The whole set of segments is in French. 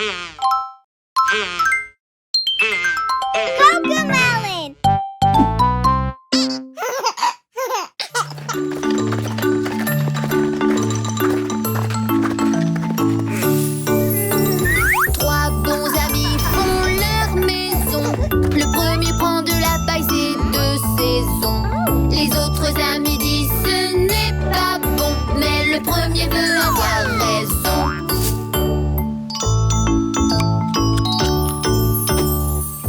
Cocomelon! Trois bons amis font leur maison. Le premier prend de la paille, c'est de saison. Les autres amis disent ce n'est pas bon, mais le premier veut avoir raison.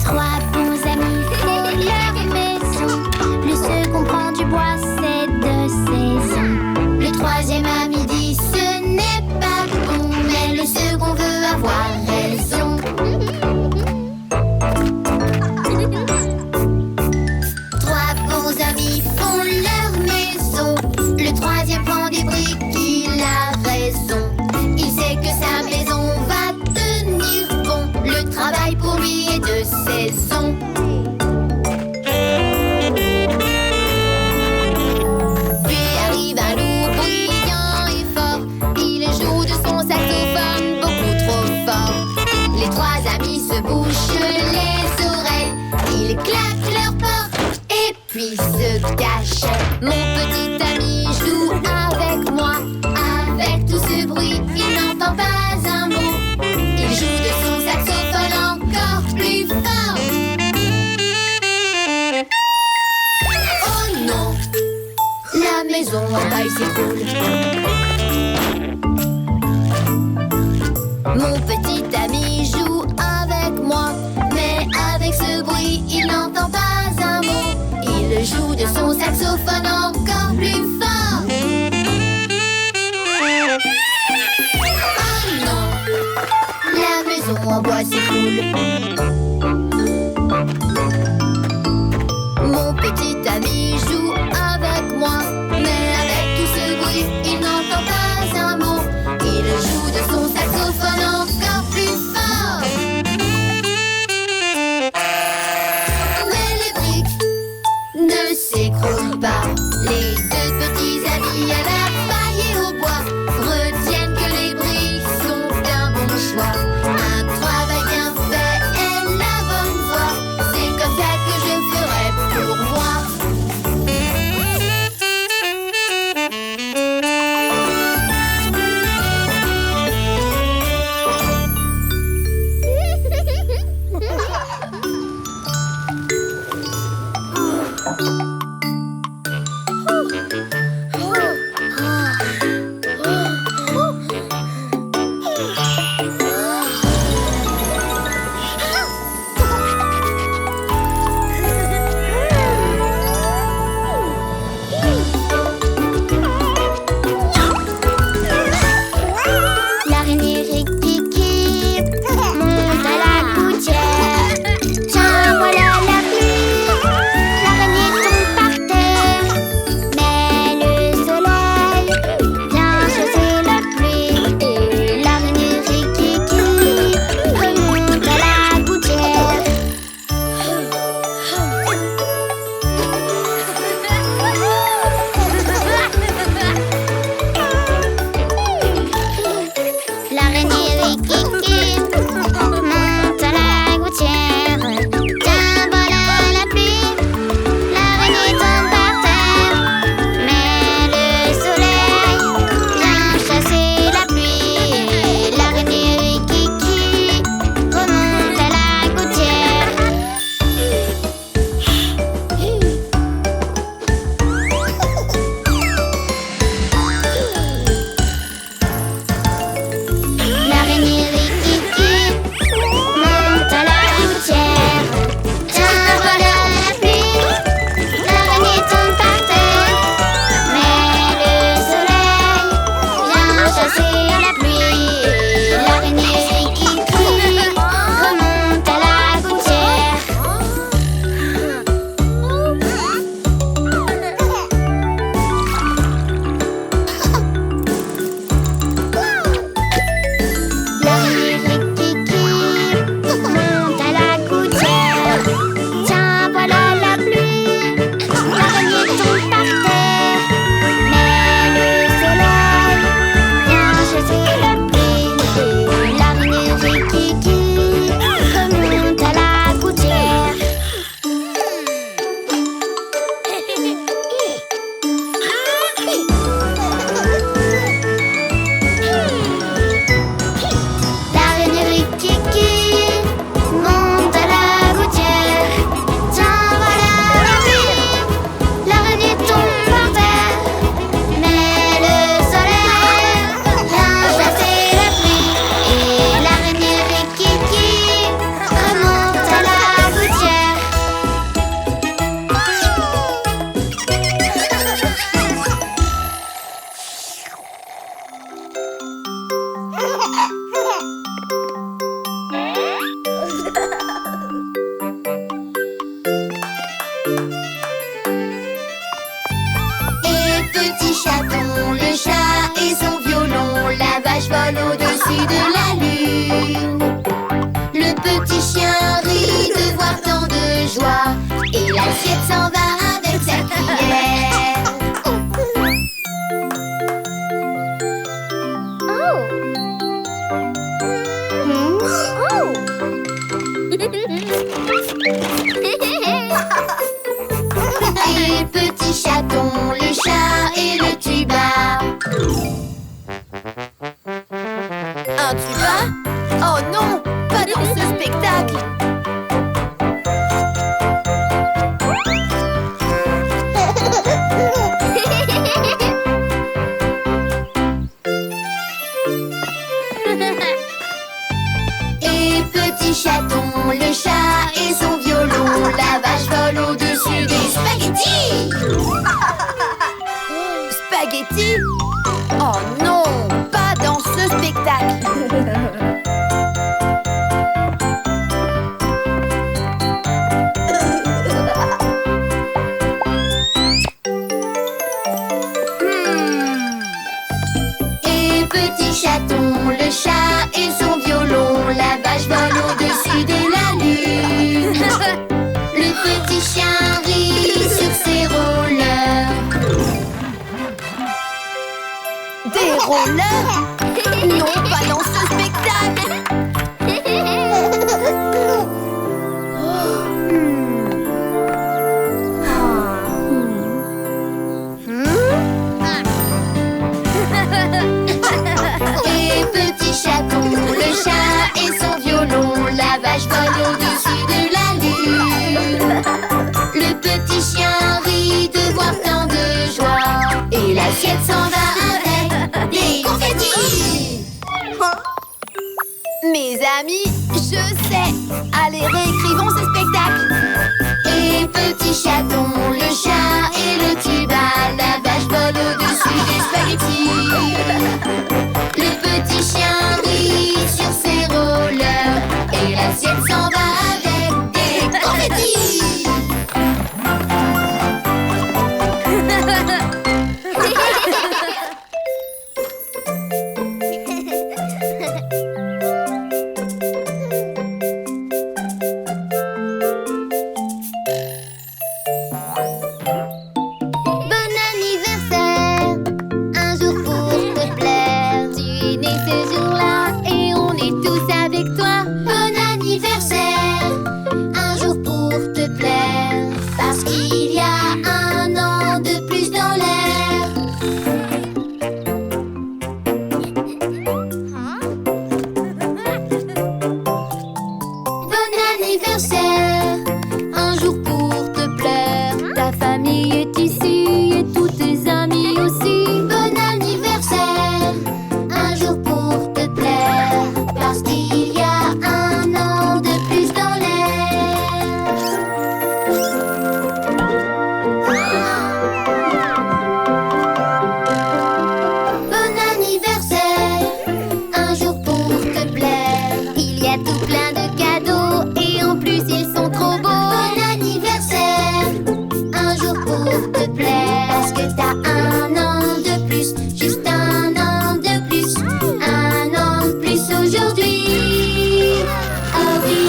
Trois bons amis font leur maison. Le second prend du bois, c'est de saison. Le troisième ami dit ce n'est pas bon, mais le second veut avoir raison. Trois bons amis font leur maison. Le troisième prend des briques, il a raison. Il sait que sa maison va tenir bon. Le travail pour lui est de saison. Puis arrive un loup brillant et fort. Il joue de son saxophone beaucoup trop fort. Les trois amis se bouchent les oreilles. Ils claquent leurs portes et puis se cachent. Mon petit ami joue avec moi. Avec tout ce bruit, il n'entend pas un mot. Il joue de son saxophone encore plus fort. Oh non, la maison en paille s'écroule. Mon petit ami joue avec moi, mais avec ce bruit, il n'entend pas un mot. Il joue de son saxophone encore plus fort. Oh non, la maison en bois s'écroule. Mon petit ami joue avec moi, mais avec tout ce bruit, il n'entend pas un mot. Il joue de son saxophone encore plus fort. Mais les briques ne s'écroulent pas. Les deux petits amis à la paille et au bois retiennent que les briques sont un bon choix. Un travail bien fait est la bonne voie. C'est comme ça que je ferai pour moi. chaton, le chat et le tuba. Un tuba? Oh non, pas dans ce spectacle. Et petit chaton, le chat et son violon, la vache vole au-dessus des spaghettis. Spaghettis? Oh non, pas dans ce spectacle. Et petit chaton, le chat et son violon, la vache vole au-dessus de la lune. Le petit chien rit sur ses rollers. Des rollers? Non, pas dans ce spectacle. Et petit chaton, le chat et son violon, la vache vole au-dessus de la lune. Le petit chien rit de voir tant de joie, et l'assiette s'en va avec des confettis. Mes amis, je sais, allez réécrivons ce spectacle. Et petit chaton, le chat et le tuba, la vache vole au-dessus des spaghettis. Le petit chien rit sur ses rollers, et l'assiette s'en va avec des confettis. Bon anniversaire, un jour pour te plaire. Tu es né ce jour-là et on est tous avec toi. Bon anniversaire, un jour pour te plaire, parce qu'il y a un an de plus dans l'air. Bon anniversaire, un jour pour te plaire. Ta famille est ici et tous tes amis aussi. Bon anniversaire, un jour pour te plaire, parce qu'il y a un an de plus dans l'air. Bon anniversaire, un jour pour te plaire. Il y a tout plein de cadeaux et en plus ils sont trop beaux. Bon anniversaire, un jour pour te plaire, parce que t'as un an de plus, juste un an de plus, un an de plus aujourd'hui. Oh oui.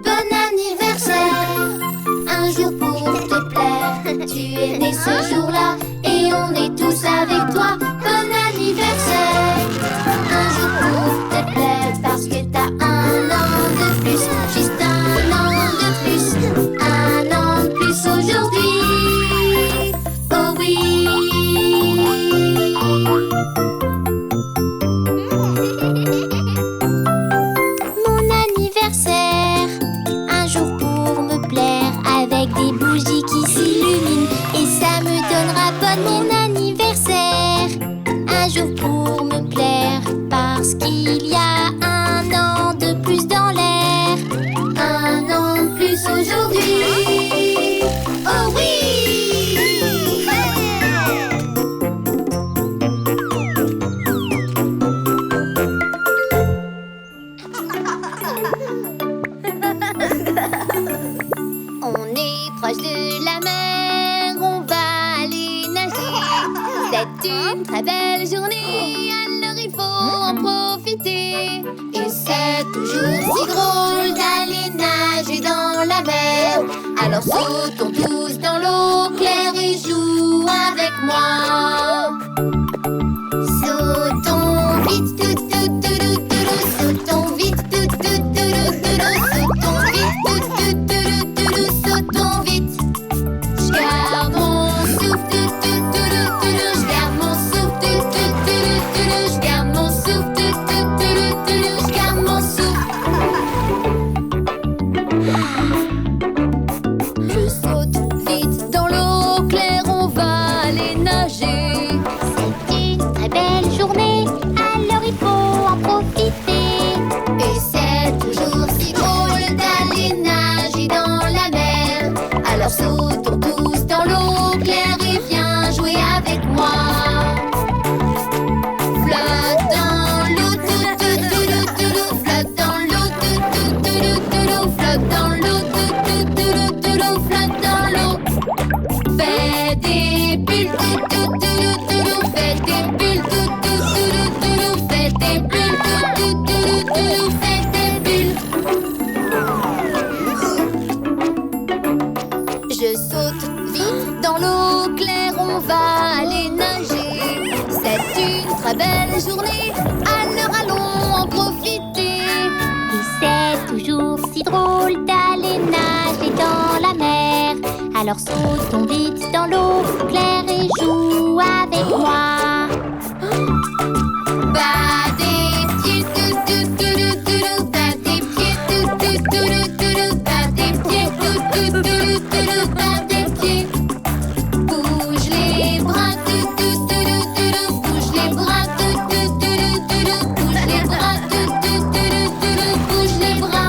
Bon anniversaire, un jour pour te plaire. Tu es né ce jour-là et on est tous avec toi. Bon anniversaire, un jour pour te plaire, parce que t'as un an de plus, juste un an de plus, un an de plus aujourd'hui. Oh oui. Mon anniversaire, un jour pour me plaire, avec des bougies qui s'illuminent et ça me donnera bonne. Mon anniversaire, un jour pour me plaire, parce qu'il y a un an de plus dans l'air, un an de plus aujourd'hui. Oh oui. On est proche de la mer, on va aller nager. C'est une très belle journée, alors il faut en profiter. Et c'est toujours si drôle d'aller nager dans la mer. Alors sautons tous dans l'eau claire et joue avec moi. Sautons vite sautons vite. Je garde mon souffle, je garde mon souffle, je garde mon souffle, je garde mon souffle. Je saute vite dans l'eau claire, on va aller nager. C'est une très belle journée, alors il faut en profiter. Et c'est toujours si drôle d'aller nager dans la mer. Alors sautons tous dans l'eau claire et viens jouer avec moi. Flotte dans l'eau, flotte dans l'eau, flotte dans l'eau, flotte dans l'eau. Fais des bulles, fais des bulles, fais des bulles, fais des bulles. Je saute vite dans l'eau claire, on va aller nager. C'est une très belle journée, alors allons en profiter. Et c'est toujours si drôle d'aller nager dans la mer. Alors sautons vite dans l'eau claire et joue avec moi. Bas des pieds, bas des pieds, bas des pieds, bas des pieds. Bouge les bras, bouge les bras, bouge les bras, bouge les bras.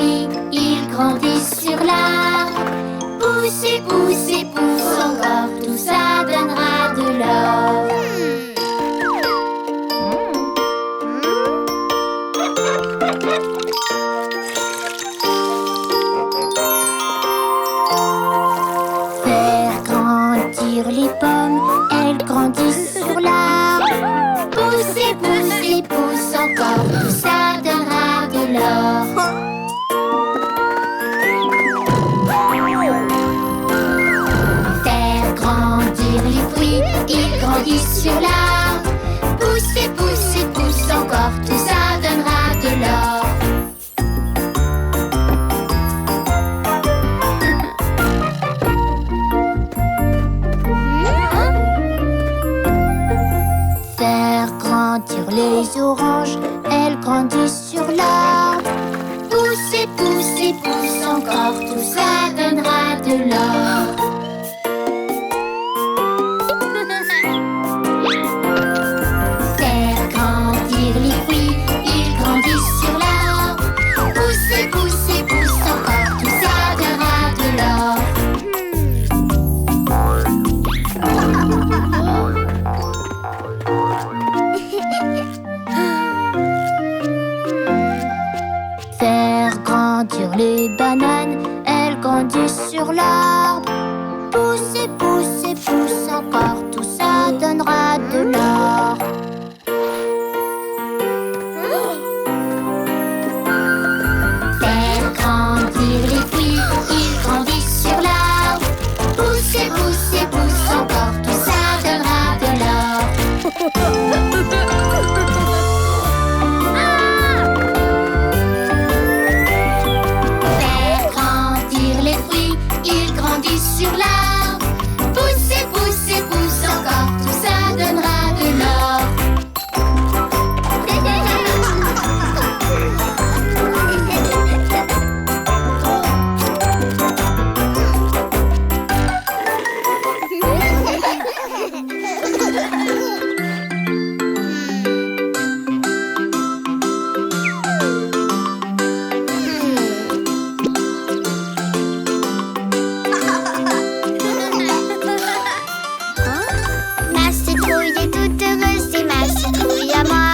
fruits, ils grandissent sur l'arbre. Pousse et pousse et pousse encore, tout ça donnera de l'or. Faire grandir les pommes, elles grandissent sur l'arbre. Pousse et pousse et pousse encore, tout ça donnera de l'or. Faire grandir les fruits, ils grandissent sur l'arbre. Pousse et pousse et pousse encore, tout ça donnera de l'or. Faire grandir les oranges, elles grandissent sur l'arbre. Pousse et pousse et pousse encore, tout ça donnera de l'or. Faire grandir les fruits, ils grandissent sur l'arbre. Pousse et pousse et pousse encore, tout ça donnera de l'or. Faire grandir les bananes, elles grandissent sur l'arbre. Pousse et pousse et pousse encore, tout ça donnera de l'or. Faire grandir les fruits, ils grandissent sur l'arbre. Pousse et pousse et pousse encore, tout ça donnera de l'or. Faire grandir les fruits, ils grandissent sur l'arbre. Pousse et pousse et pousse encore, tout ça donnera de l'or. Ma citrouille est toute heureuse, c'est ma citrouille à moi.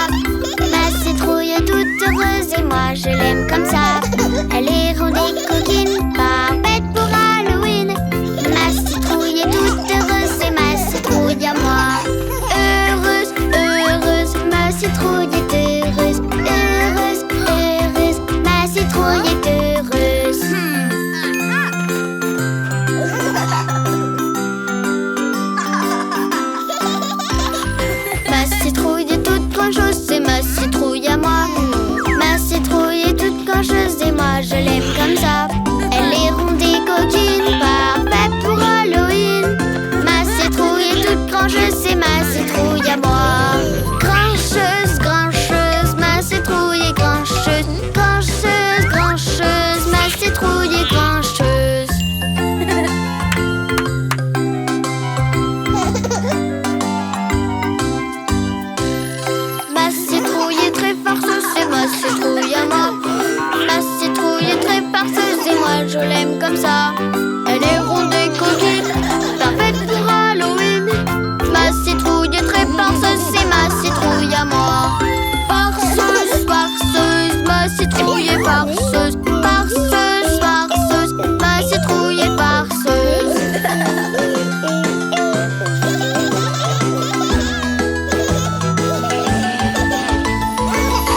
Ma citrouille est toute heureuse et moi je l'aime comme ça. Elle est ronde et coquine, parfaite pour Halloween. Ma citrouille est toute heureuse, c'est ma citrouille à moi. Heureuse, heureuse, ma citrouille est heureuse. Heureuse, heureuse, ma citrouille est heureuse. Ma citrouille est toute grand-chose, c'est ma citrouille à moi. Ma citrouille est toute grand-chose et moi je l'aime comme ça. Elle est ronde et coquine, parfaite pour Halloween. Ma citrouille est toute grand-chose, c'est ma citrouille à moi. Grand-chose, grand-chose, ma citrouille est grand-chose. Grand-chose, grand-chose, ma citrouille est grand-chose. Ma citrouille est très farceuse, c'est ma citrouille à moi. Ma citrouille est très farceuse et moi je l'aime comme ça. Elle est ronde et coquine, parfaite pour Halloween. Ma citrouille est très farceuse, c'est ma citrouille à moi. Farceuse, farceuse, ma citrouille est farceuse. Farceuse, farceuse, ma citrouille est farceuse.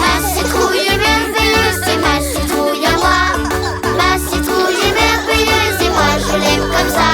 Ma citrouille est merveilleuse, c'est ma citrouille à moi. Ma citrouille est merveilleuse et moi je l'aime comme ça.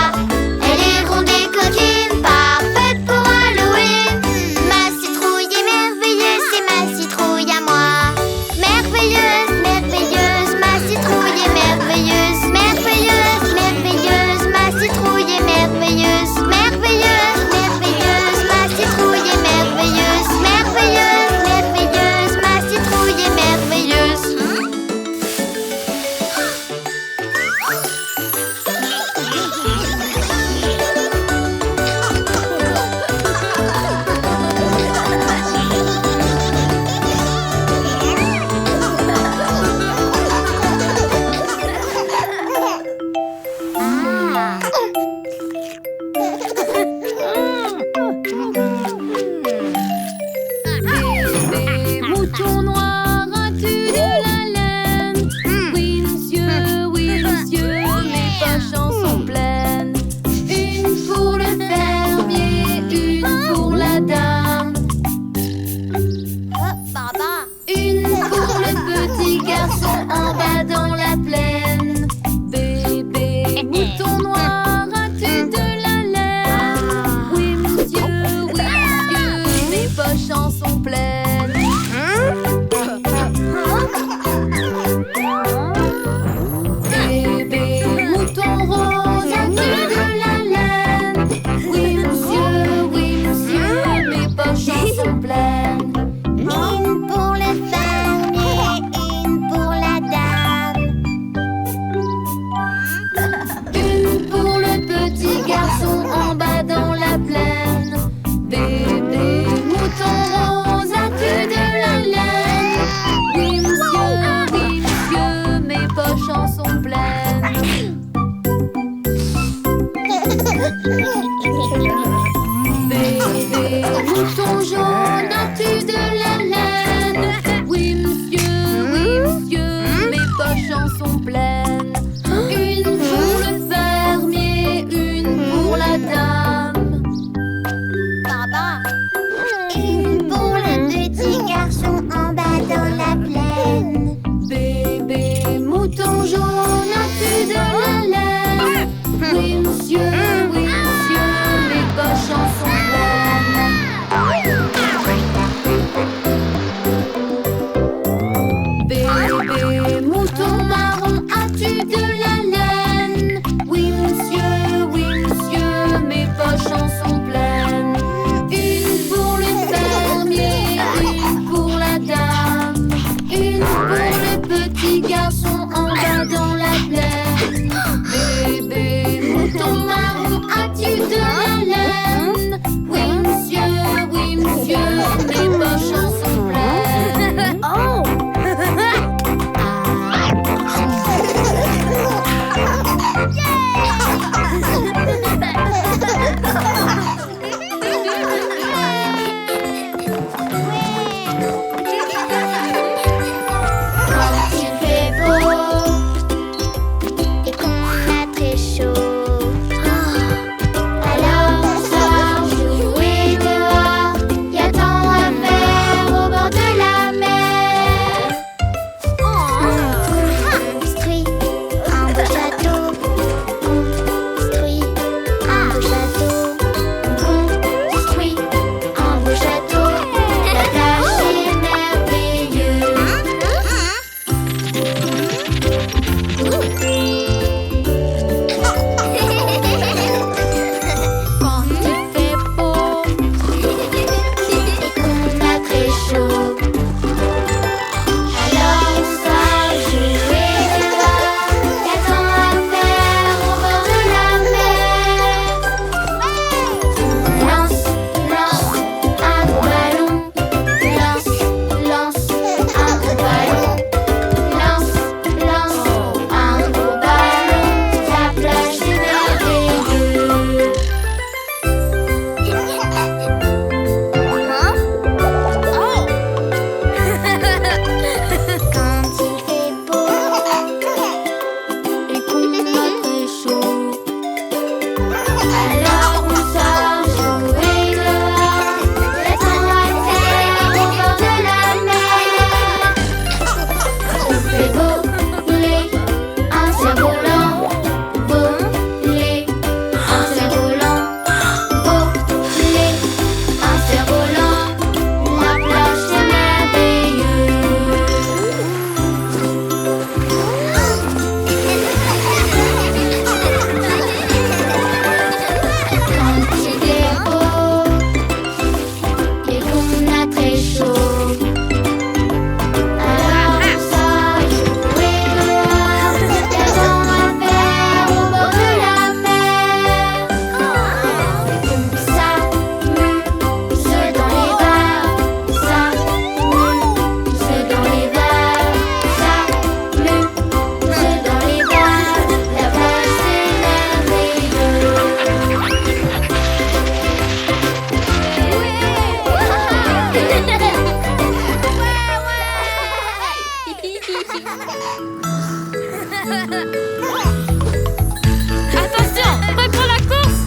Attention, reprends la course.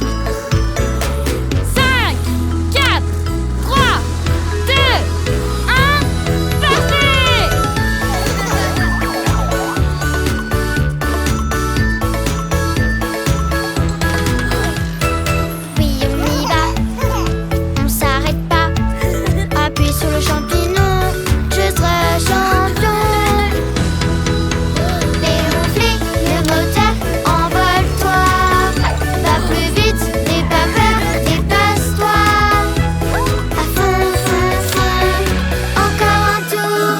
5, 4, 3, 2, 1, partez! Oui, on y va, on s'arrête pas. Appuie sur le champignon, je serai champion. Déronfler le moteur, envole-toi. Va plus vite, n'aie pas peur, dépasse-toi. À fond, fond, fond, encore un tour.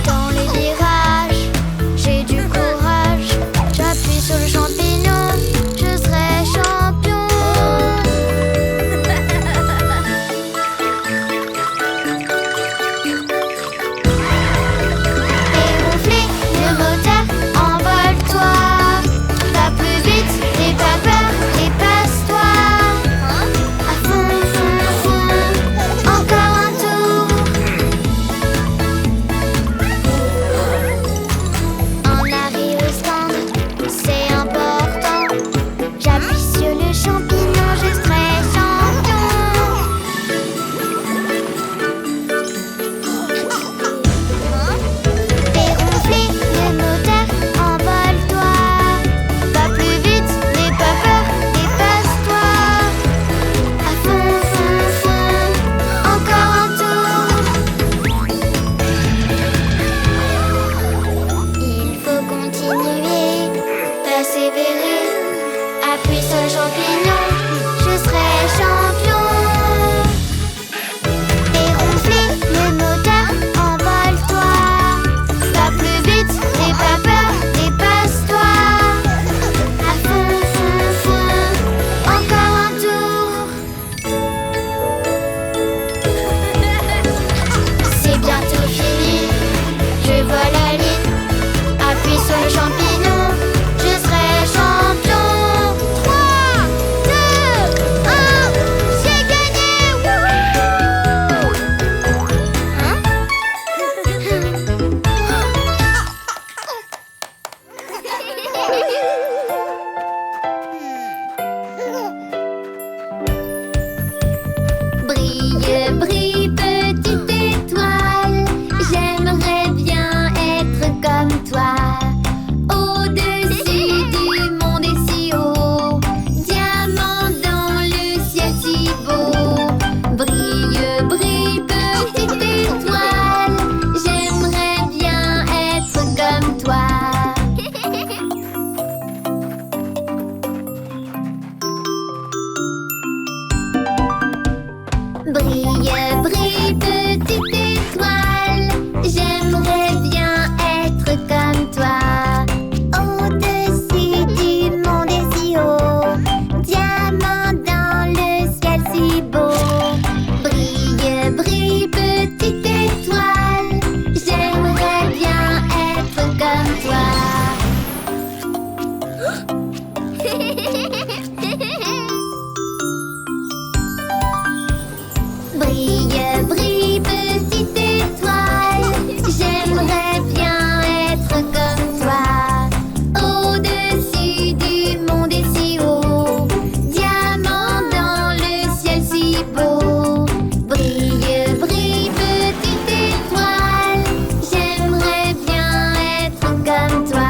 Dans les virages, j'ai du courage. J'appuie sur le champignon, je serai champion. Déronfler le moteur, envole-toi. Va plus vite, n'aie pas peur, dépasse-toi. À fond, fond, fond, encore un tour. On arrive au stand, c'est important. J'appuie sur le champignon, je serai champion. Déronfler le moteur, envole-toi. Va plus vite, n'aie pas peur, dépasse-toi. À fond, fond, fond, encore un tour. Il faut continuer, persévérer. Appuie sur le champignon, je serai champion. Déronfler le moteur, envole-toi. Va plus vite, n'aie pas peur, dépasse-toi. À fond, fond, fond, encore un tour. C'est bientôt fini, je vois la ligne. Appuie sur le champignon, je serai champion. 3, 2, 1, j'ai gagné. Wouhou! Brille, brille, petite étoile, j'aimerais bien être comme toi. Au-dessus du monde et si haut, diamant dans le ciel si beau. Brille, brille, petite étoile, j'aimerais bien être comme toi. Brille, brille, petite étoile, j'aimerais bien être comme toi. Au-dessus du monde et si haut, diamant dans le ciel si beau. Brille, brille, petite étoile, j'aimerais bien être comme toi. Brille, brille, petite étoile, j'aimerais bien être comme toi. Au-dessus du monde et si haut, diamant dans le ciel si beau. Brille, brille, petite étoile, j'aimerais bien être comme toi.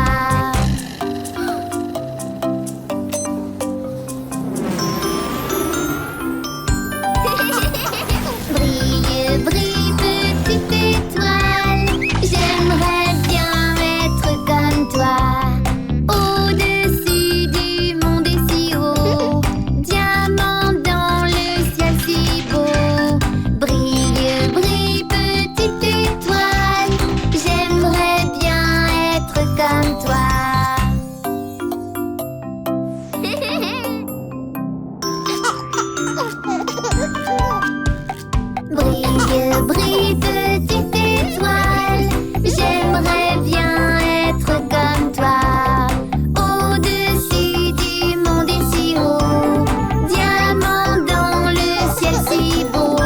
Brille, brille, petite étoile, j'aimerais bien être comme toi. Au-dessus du monde et si haut, diamant dans le ciel si beau. Brille, brille, petite étoile, j'aimerais bien être comme toi. Brille, brille, petite étoile, j'aimerais bien être comme toi. Au-dessus du monde et si haut, diamant dans le ciel si beau.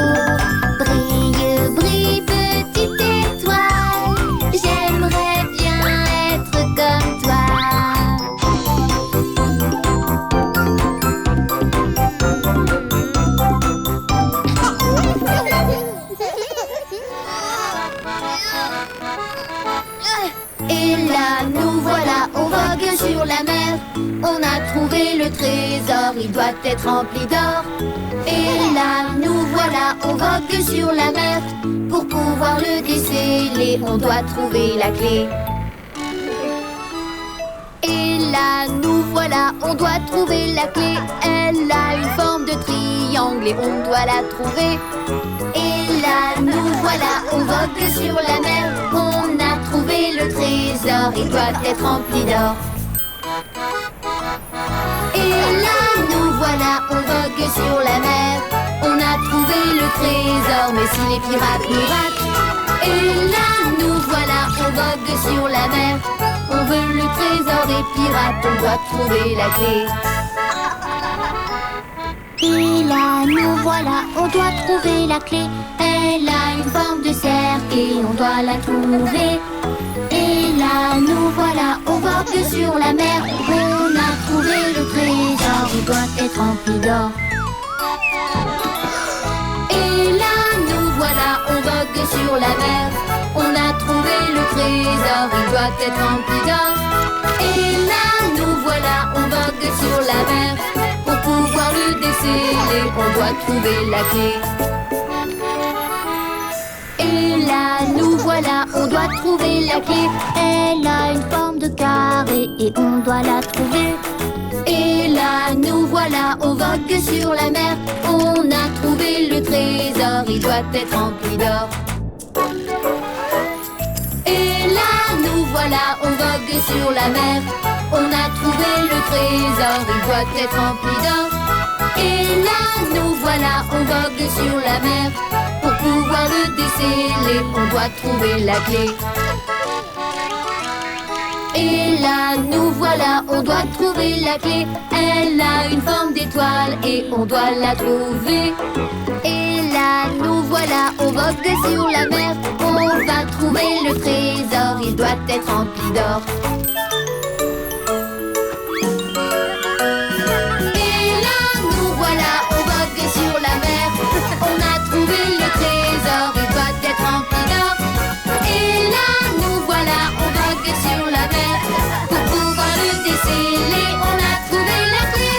la mer. On a trouvé le trésor, il doit être rempli d'or. Et là, nous voilà, on vogue sur la mer. Pour pouvoir le déceler, on doit trouver la clé. Et là, nous voilà, on doit trouver la clé. Elle a une forme de triangle et on doit la trouver. Et là, nous voilà, on vogue sur la mer. On a trouvé le trésor, il doit être rempli d'or. Et là, nous voilà, on vogue sur la mer. On a trouvé le trésor, mais si les pirates nous ratent. Et là, nous voilà, on vogue sur la mer. On veut le trésor des pirates, on doit trouver la clé. Et là, nous voilà, on doit trouver la clé. Elle a une forme de cercle et on doit la trouver. Et là, nous voilà, on vogue sur la mer. On a trouvé le trésor, il doit être rempli d'or. Et là, nous voilà, on vogue sur la mer. On a trouvé le trésor, il doit être rempli d'or. Et là, nous voilà, on vogue sur la mer. Pour pouvoir le déceler, on doit trouver la clé. Et là, nous voilà, on doit trouver la clé. Elle a une forme de carré et on doit la trouver. Et là, nous voilà, on vogue sur la mer. On a trouvé le trésor, il doit être rempli d'or. Et là, nous voilà, on vogue sur la mer. On a trouvé le trésor, il doit être rempli d'or. Et là, nous voilà, on vogue sur la mer. Pour pouvoir le déceler, on doit trouver la clé. Et là, nous voilà, on doit trouver la clé. Elle a une forme d'étoile et on doit la trouver. Et là, nous voilà, on vogue sur la mer. On va trouver le trésor, il doit être rempli d'or. Et là, nous voilà, on vogue sur la mer. On a trouvé le trésor, il doit être rempli d'or. Et là, nous voilà, on vogue sur la mer. Pour pouvoir le déceler, on a trouvé la clé.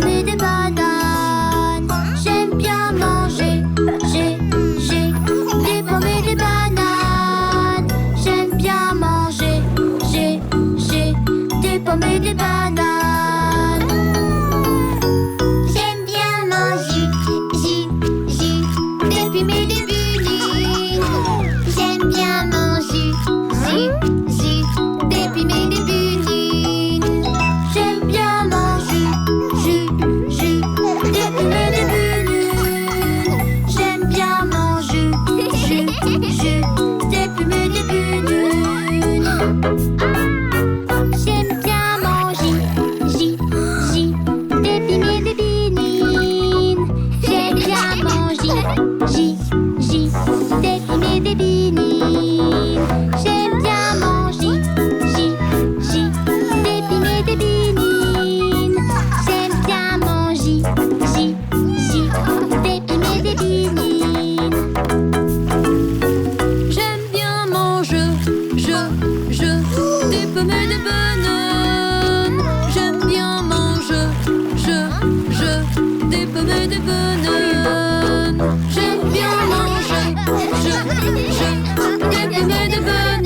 pommes et des bananes. J'aime bien manger, j'ai des pommes et des bananes. J'aime bien manger, j'ai des pommes et des bananes. J'aime bien manger, j'ai des pommes et des bunnies. J'aime bien manger, j'ai des pommes et des bunnies. J'aime bien manger, j'ai des pommes et des bunnies. J'aime bien manger, j'ai des pommes et des bunnies. J'aime bien manger, j'ai des pommes et des bunnies. J'aime bien manger, j'ai des pommes et des bunnies. J'aime bien manger, j'ai des pommes et des bunnies. J'aime bien manger, j'ai des pommes et des bunnies. J'aime bien manger, des pommes et des bananes. J'aime bien manger, des pommes et des bananes. J'aime bien manger, des pommes et des bananes.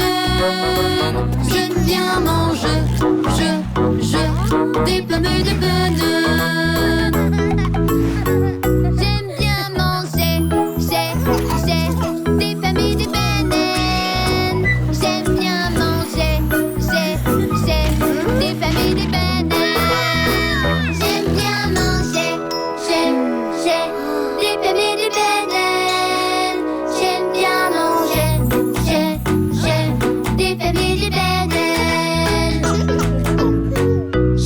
J'aime bien manger, des pommes et des bananes. J'aime bien manger, des pommes et des bananes. J'aime bien manger, des pommes et des bananes. J'aime bien manger, des pommes et des bananes. J'aime bien manger, des pommes et des bananes.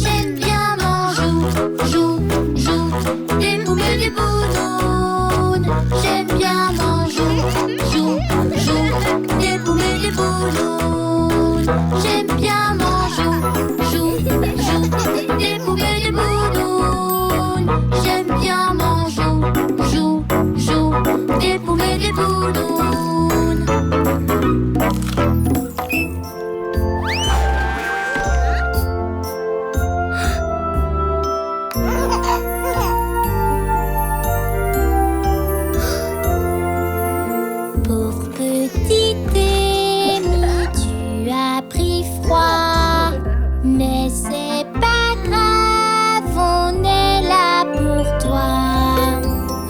J'aime bien manger, des pommes et des boulones. J'aime bien manger, des pommes et des boulones. J'aime bien manger, des pommes et des boulones. J'aime bien manger, des pommes et des boulones. Pauvre petite Amy, tu as pris froid. Mais c'est pas grave, on est là pour toi.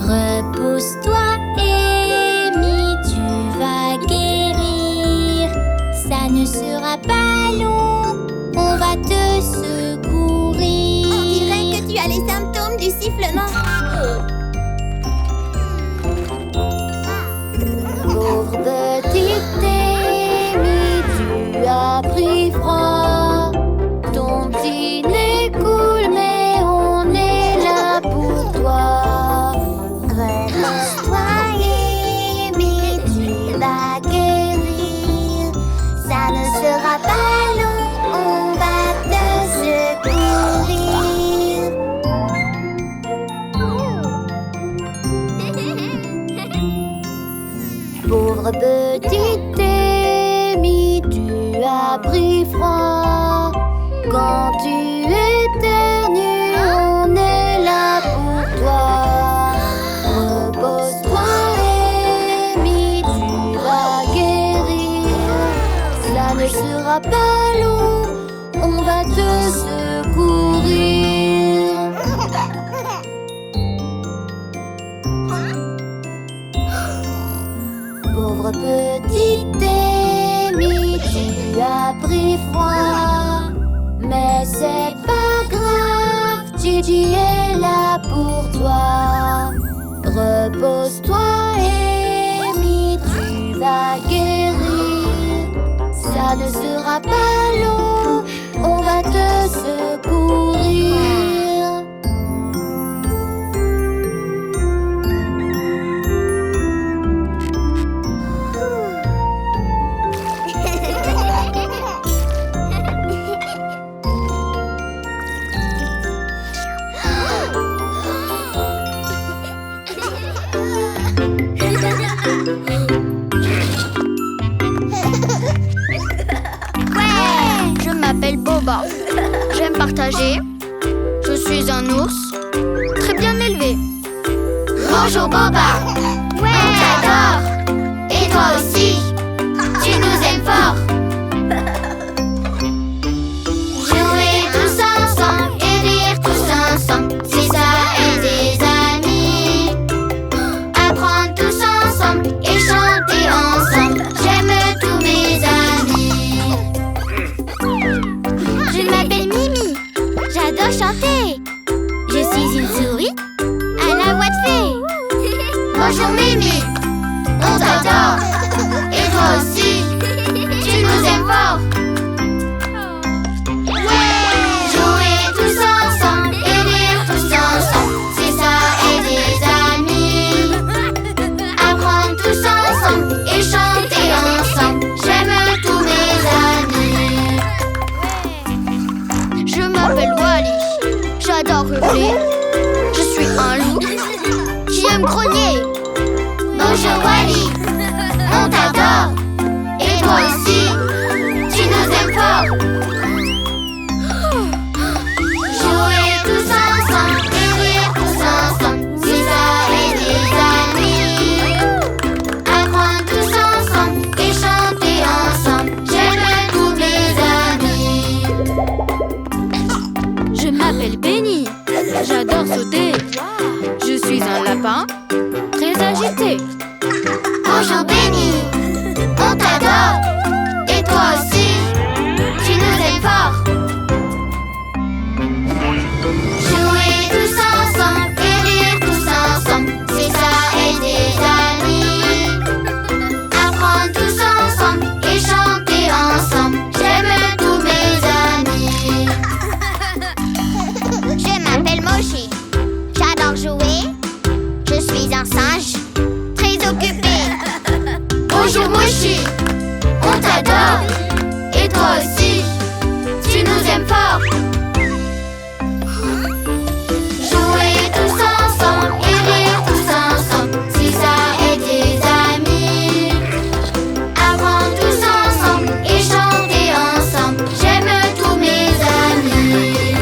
Repose-toi, Amy, tu vas guérir. Ça ne sera pas long, on va te secourir. On dirait que tu as les symptômes du sifflement. Pauvre petite Amy, tu as pris froid. Ton dîner coule, mais on est là pour toi. Repose-toi, Amy, tu vas guérir. Ça ne sera pas long, on va te secourir. Pauvre petite Amy, tu as pris froid. Quand tu éternues, on est là pour toi. Repose-toi, Amy, tu vas guérir. Ça ne sera pas long, on va te secourir. Pauvre petite Amy, tu as pris froid. Mais c'est pas grave, Gigi est là pour toi. Repose-toi, Amy, tu vas guérir. Ça ne sera pas long, on va te secourir. Je m'appelle Boba. J'aime partager. Je suis un ours arrivé. Bonjour Boba. Ouais. On t'adore. Et toi aussi. Tu nous aimes fort. Jouer tous ensemble et rire tous ensemble, c'est ça être des amis. Apprendre tous ensemble et chanter ensemble, j'aime tous mes amis. Je m'appelle Mimi. J'adore chanter. Je suis une souris à la voix de fée. Bonjour Mimi, on t'adore. Et toi aussi, tu nous aimes fort. Jouer tous ensemble et rire tous ensemble, c'est ça être des amis. Apprendre tous ensemble et chanter ensemble, j'aime tous mes amis. Je m'appelle Wally. J'adore hurler. Je suis un loup qui aime grogner. Bonjour Wally, on t'adore. Et toi aussi, tu nous aimes fort. Jouer tous ensemble et rire tous ensemble, c'est ça être des amis. Apprendre tous ensemble et chanter ensemble, j'aime tous mes amis. Je m'appelle Benny. J'adore sauter. Je suis un lapin très agité. Bonjour Benny, on t'adore. Et toi aussi, tu nous aimes fort. Jouer tous ensemble et rire tous ensemble, c'est ça être des amis. Apprendre tous ensemble et chanter ensemble, j'aime tous mes amis. Je m'appelle Moshi. J'adore jouer. Je suis un singe très occupé. Bonjour Moshi, on t'adore. Et toi aussi, tu nous aimes fort. Jouer tous ensemble et rire tous ensemble, c'est ça être des amis. Apprendre tous ensemble et chanter ensemble, j'aime tous mes amis.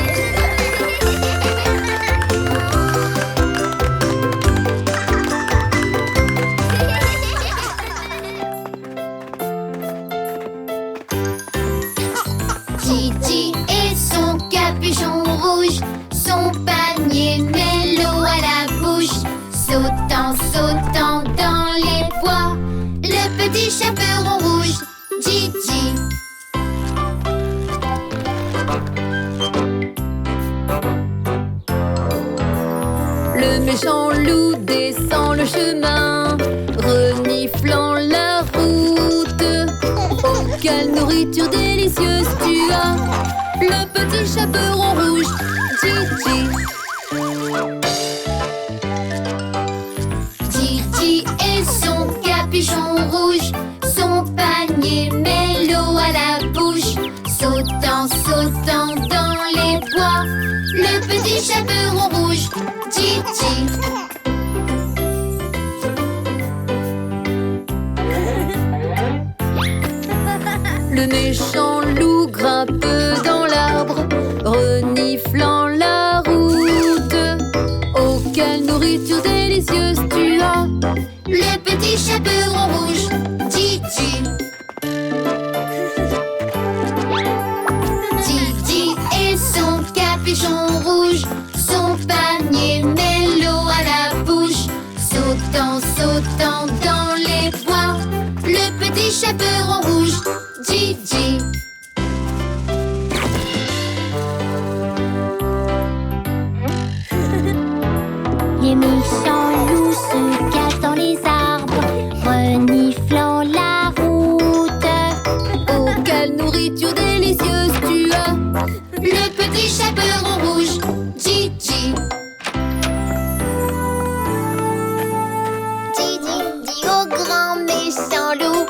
Titi et son capuchon rouge, son panier mélo à la bouche, sautant, sautant dans les bois, le petit chaperon rouge, Titi. Le méchant loup descend le chemin, reniflant la route. Oh, quelle nourriture délicieuse tu as, le petit chaperon rouge, Gigi. Titi et son capuchon rouge, son panier mélo à la bouche, sautant, sautant dans les bois, le petit chaperon rouge, Titi. Le méchant loup grimpe dans l'arbre, reniflant la route. Oh, quelle nourriture délicieuse tu as, Le petit chaperon rouge, Titi. Titi et son capuchon rouge, son panier mélo à la bouche, sautant, sautant dans les bois, le petit chaperon rouge, Titi. Les méchants loups se cachent dans les arbres, reniflant la route. oh, quelle nourriture délicieuse tu as, Le petit chaperon rouge, Titi. Titi dit au grand méchant loup,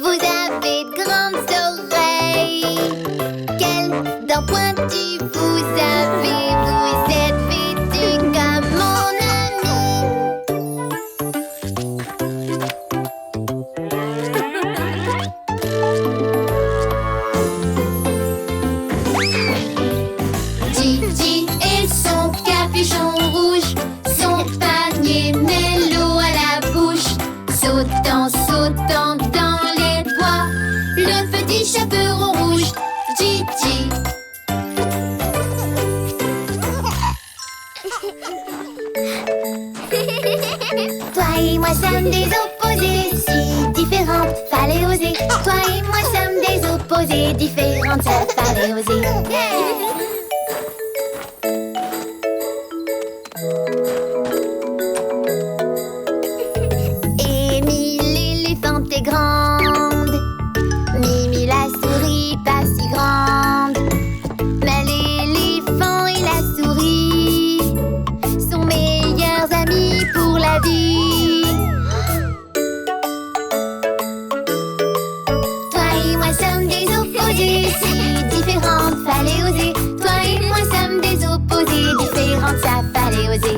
vous avez de grandes oreilles. Quelles dents pointues vous avez, vous êtes vêtu comme mon ami. Titi petit chaperon rouge, Gigi. Toi et moi sommes des opposés, si différentes, fallait oser. Toi et moi sommes des opposés, différentes, ça fallait oser. Amy l'éléphante est grande, Mimi la souris pas si grande. Mais l'éléphant et la souris sont meilleurs amis pour la vie. Toi et moi sommes des opposés, si différentes, fallait oser. Toi et moi sommes des opposés, différentes, ça fallait oser.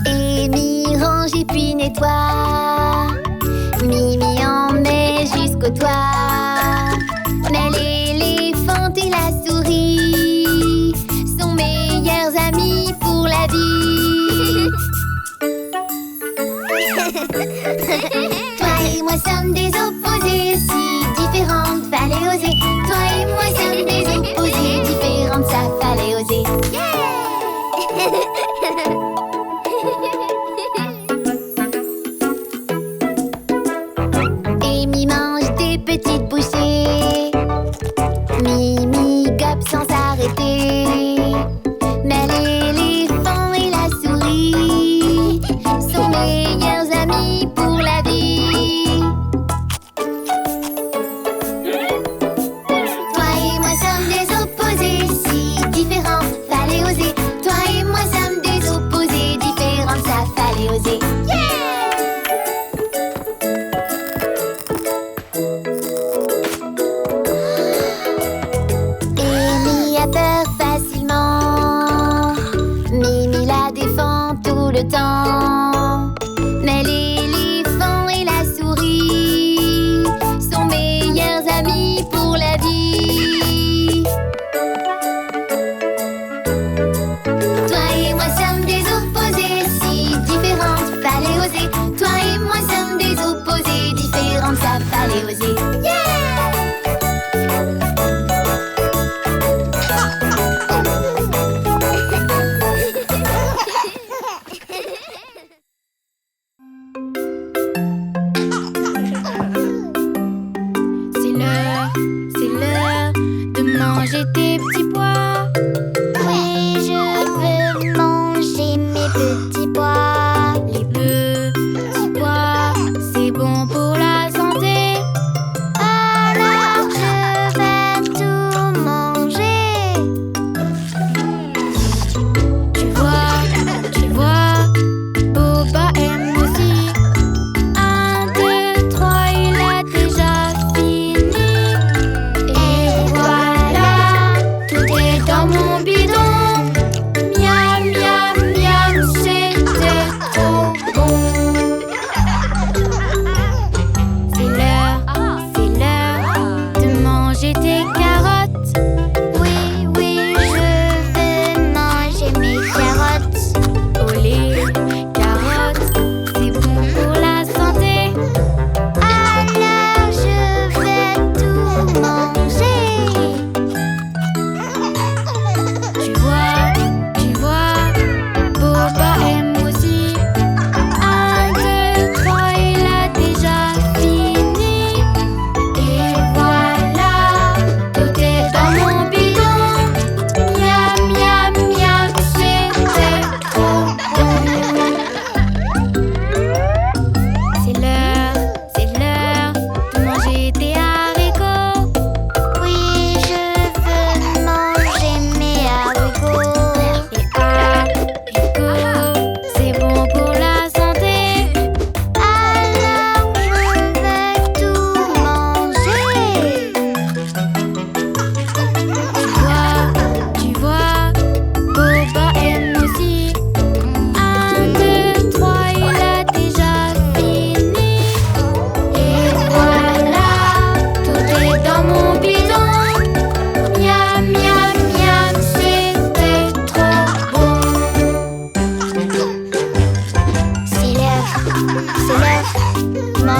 Amy range et puis nettoie, Mimi en met jusqu'au toit. Mais l'éléphant et la souris sont meilleurs amis pour la vie. Toi et moi sommes des opposés, si différentes, fallait oser. Toi et moi sommes des opposés, différentes, ça fallait oser. Amy mange des petites bouchées, Mimi gobe sans s'arrêter. Mais l'éléphant et la souris sont meilleurs amis pour la vie. Toi et moi sommes des opposés, si différentes, fallait oser. Toi et moi sommes des opposés, différentes, ça fallait oser. Amy a peur facilement, Mimi la défend tout le temps. Mais l'éléphant et la souris sont meilleurs amis pour la vie. Toi et moi sommes des opposés, si différentes, fallait oser. Toi et moi sommes des opposés, différentes, ça fallait oser. C'est l'heure de manger tes petits pois. Oui, je veux manger mes petits pois. Les petits pois, c'est bon pour la santé. Alors je vais tout manger. Tu vois, Boba aime aussi. 1, 2, 3, il a déjà fini. Et voilà, tout est dans mon bidon. Miam, miam, miam, c'était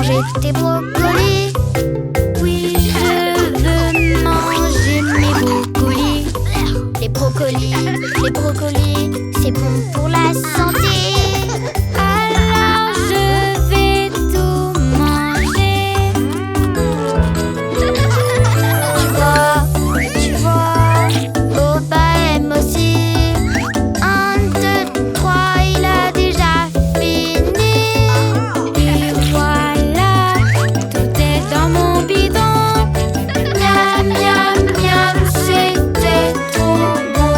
manger tes brocolis. Oui, je veux manger mes brocolis. Les brocolis, c'est bon pour la santé. Alors je vais tout manger. Tu vois, Boba aime aussi. 1, 2, 3, il a déjà fini. Et voilà, tout est dans mon bidon. Miam, miam, miam, c'était trop bon.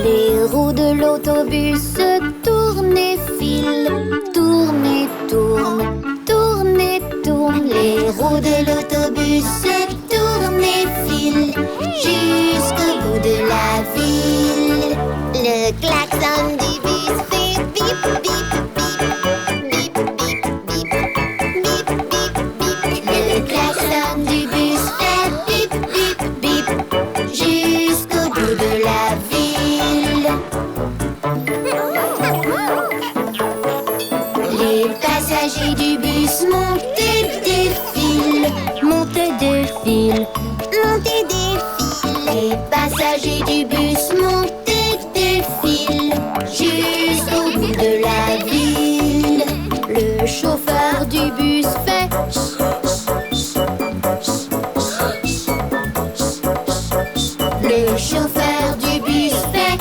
Les roues de l'autobus tournent et filent, tournent et tournent, tournent et tournent. Les roues de l'autobus tournent et filent jusqu'au bout de la ville. Le klaxon du bus fait bip bip bip, bip bip bip, bip bip bip. Le klaxon du bus fait bip bip bip jusqu'au bout de la ville. Les passagers du bus montent et défilent, montent et défilent, montent et défilent. Les passagers du bus montent et défilent jusqu'au bout de la ville. Le chauffeur du bus fait le chauffeur du bus fait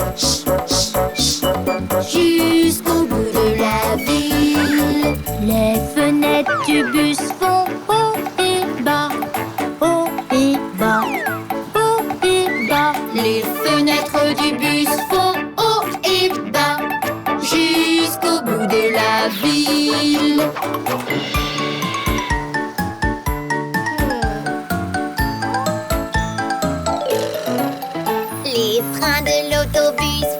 jusqu'au bout de la ville. Les fenêtres du bus font haut et bas, haut et bas, haut et bas. Les fenêtres du bus font haut et bas jusqu'au bout de la ville. Les freins de l'autobus